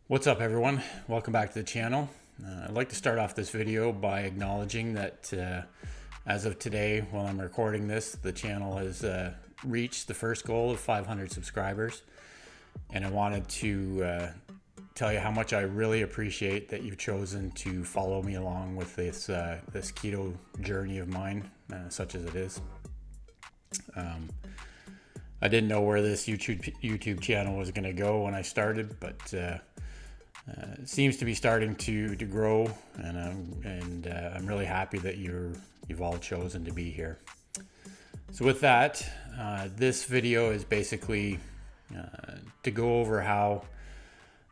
What's up, everyone? Welcome back to the channel. I'd like to start off this video by acknowledging that as of today, while I'm recording this, the channel has reached the first goal of 500 subscribers. And I wanted to tell you how much I really appreciate that you've chosen to follow me along with this keto journey of mine, such as it is. I didn't know where this YouTube channel was going to go when I started, but it seems to be starting to grow, and I'm really happy that you've all chosen to be here. So with that, this video is basically to go over how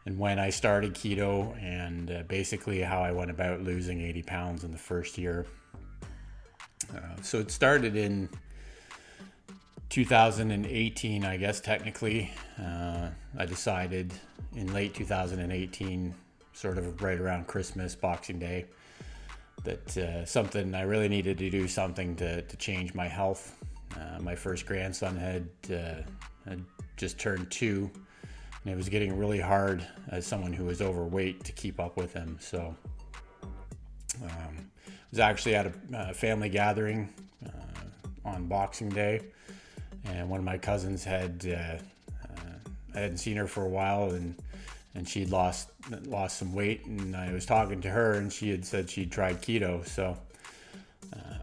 and when I started keto, and basically how I went about losing 80 pounds in the first year. So it started in 2018, I guess, technically. I decided in late 2018, sort of right around Christmas, Boxing Day, that something I really needed to do something to change my health. My first grandson had just turned 2, and it was getting really hard as someone who was overweight to keep up with him. So I was actually at a family gathering on Boxing Day, and one of my cousins I hadn't seen her for a while, and she'd lost some weight, and I was talking to her, and she had said she'd tried keto. So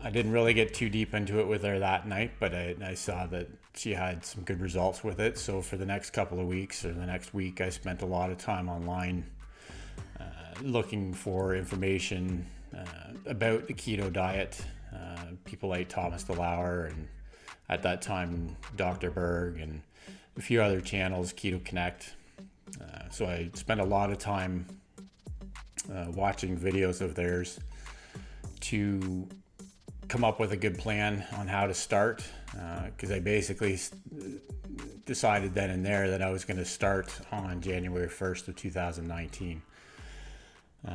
I didn't really get too deep into it with her that night, but I saw that she had some good results with it. So for the next couple of weeks, or the next week, I spent a lot of time online looking for information about the keto diet. People like Thomas DeLauer, and at that time Dr. Berg, and a few other channels, Keto Connect. So I spent a lot of time watching videos of theirs to come up with a good plan on how to start, because I basically decided then and there that I was going to start on January 1st of 2019.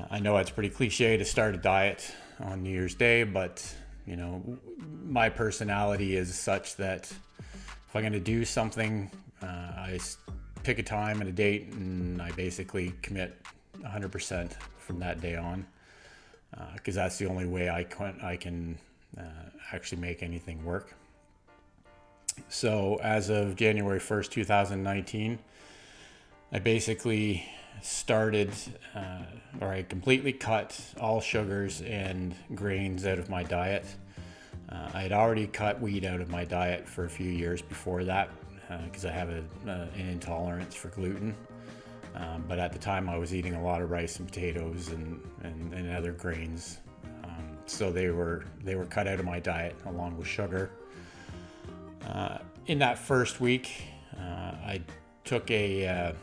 I know it's pretty cliche to start a diet on New Year's Day, but you know, my personality is such that if I'm going to do something, I pick a time and a date, and I basically commit 100% from that day on, because that's the only way I can actually make anything work. So as of January 1st, 2019, I basically started, or I completely cut all sugars and grains out of my diet. I had already cut wheat out of my diet for a few years before that, because I have an intolerance for gluten. But at the time I was eating a lot of rice and potatoes and other grains. So they were cut out of my diet along with sugar. In that first week, I took a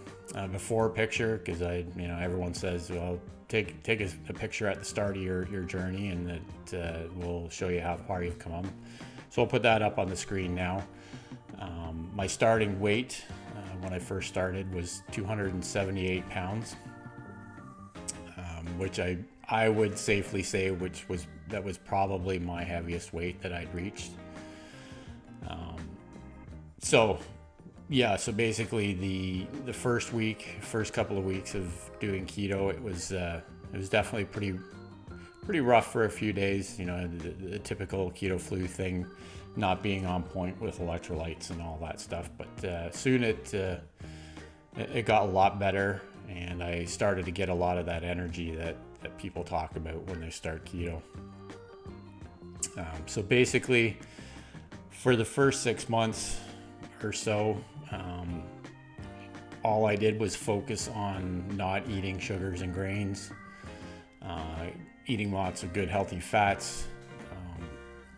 before picture, because everyone says, well, take a picture at the start of your journey, and that will show you how far you've come. So I'll put that up on the screen now. My starting weight when I first started was 278 pounds, which I would safely say that was probably my heaviest weight that I'd reached. So basically the first couple of weeks of doing keto, it was definitely pretty rough for a few days. You know, the typical keto flu thing, not being on point with electrolytes and all that stuff. But soon it got a lot better, and I started to get a lot of that energy that people talk about when they start keto. So basically, for the first 6 months or so, all I did was focus on not eating sugars and grains, eating lots of good healthy fats.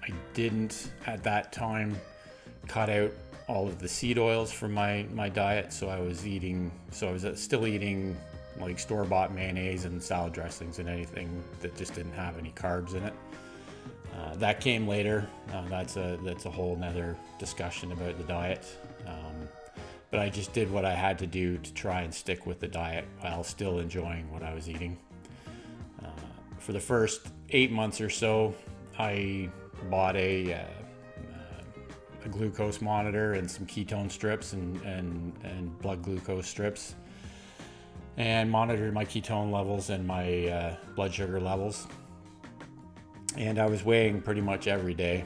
I didn't at that time cut out all of the seed oils from my diet, so I was still eating like store-bought mayonnaise and salad dressings and anything that just didn't have any carbs in it. That came later. That's a whole nother discussion about the diet. But I just did what I had to do to try and stick with the diet while still enjoying what I was eating. For the first 8 months or so, I bought a glucose monitor and some ketone strips and blood glucose strips. and monitored my ketone levels and my blood sugar levels. And I was weighing pretty much every day.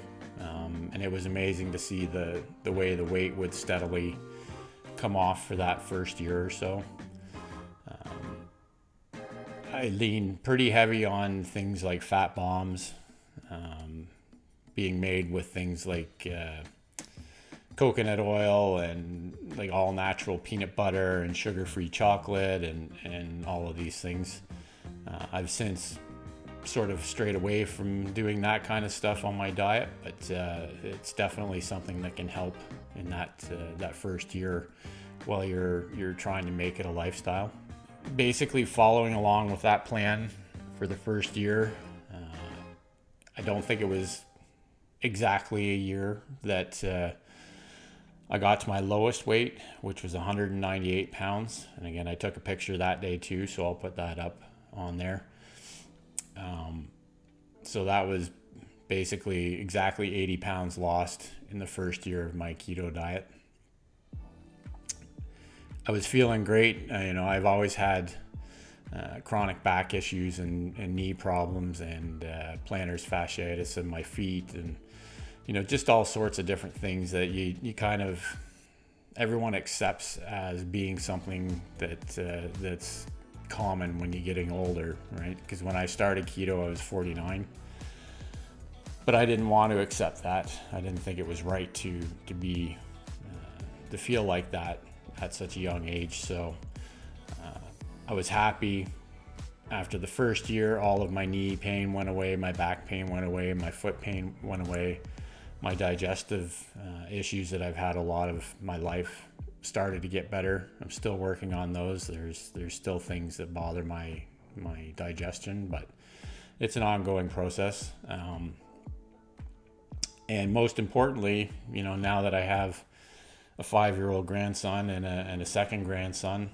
And it was amazing to see the way the weight would steadily come off for that first year or so. I leaned pretty heavy on things like fat bombs, being made with things like coconut oil and like all natural peanut butter and sugar-free chocolate and all of these things. I've since sort of strayed away from doing that kind of stuff on my diet, but it's definitely something that can help in that first year while you're trying to make it a lifestyle. Basically following along with that plan for the first year. I don't think it was exactly a year that I got to my lowest weight, which was 198 pounds. And again, I took a picture that day too, so I'll put that up on there. So that was basically exactly 80 pounds lost in the first year of my keto diet. I was feeling great. I've always had chronic back issues and knee problems and plantar fasciitis in my feet, and just all sorts of different things that you kind of, everyone accepts as being something that's common when you're getting older, right? Because when I started keto, I was 49, but I didn't want to accept that. I didn't think it was right to feel like that at such a young age. So I was happy after the first year. All of my knee pain went away, my back pain went away, my foot pain went away, my digestive issues that I've had a lot of my life started to get better. I'm still working on those. There's still things that bother my digestion, but it's an ongoing process. And most importantly, now that I have a 5-year-old grandson and a second grandson,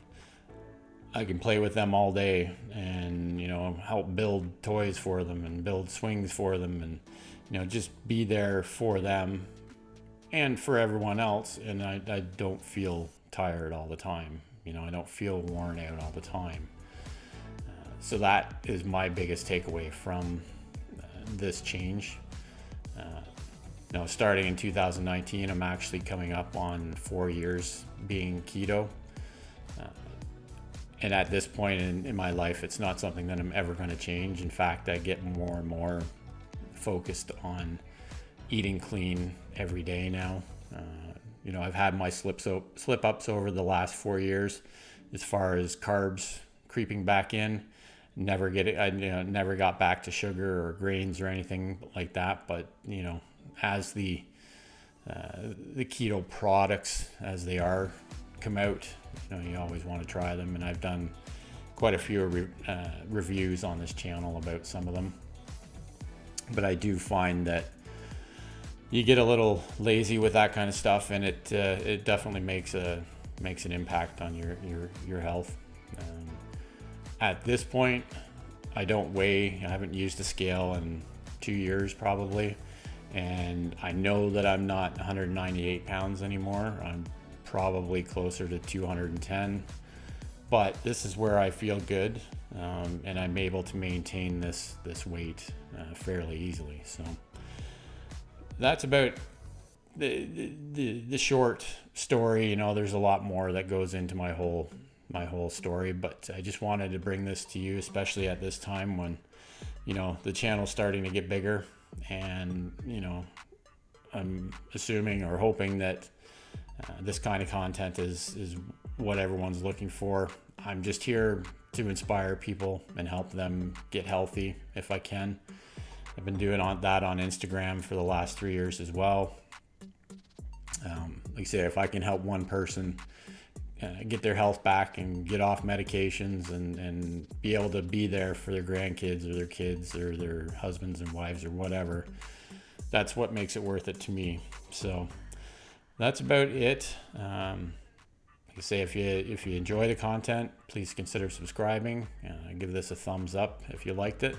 I can play with them all day and help build toys for them and build swings for them, and just be there for them and for everyone else. And I don't feel tired all the time. I don't feel worn out all the time. So that is my biggest takeaway from this change. Starting in 2019, I'm actually coming up on 4 years being keto. And at this point in my life, it's not something that I'm ever going to change. In fact, I get more and more focused on eating clean every day now. I've had my slip-ups over the last 4 years as far as carbs creeping back in. I never got back to sugar or grains or anything like that. But as the keto products as they are come out, you always want to try them, and I've done quite a few reviews on this channel about some of them. But I do find that you get a little lazy with that kind of stuff, and it definitely makes an impact on your health. At this point, I don't weigh. I haven't used a scale in 2 years probably, and I know that I'm not 198 pounds anymore. I'm probably closer to 210, but this is where I feel good, and I'm able to maintain this weight fairly easily. So that's about the short story. There's a lot more that goes into my whole story, but I just wanted to bring this to you, especially at this time when the channel's starting to get bigger, and I'm assuming or hoping that this kind of content is what everyone's looking for. I'm just here to inspire people and help them get healthy if I can. I've been doing that on Instagram for the last 3 years as well. Like I say, if I can help one person get their health back and get off medications and be able to be there for their grandkids or their kids or their husbands and wives or whatever, that's what makes it worth it to me. So that's about it. Like I say, if you enjoy the content, please consider subscribing. Give this a thumbs up if you liked it,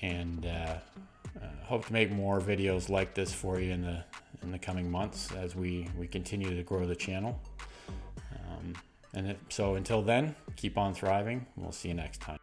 and hope to make more videos like this for you in the coming months as we continue to grow the channel. So until then, keep on thriving. We'll see you next time.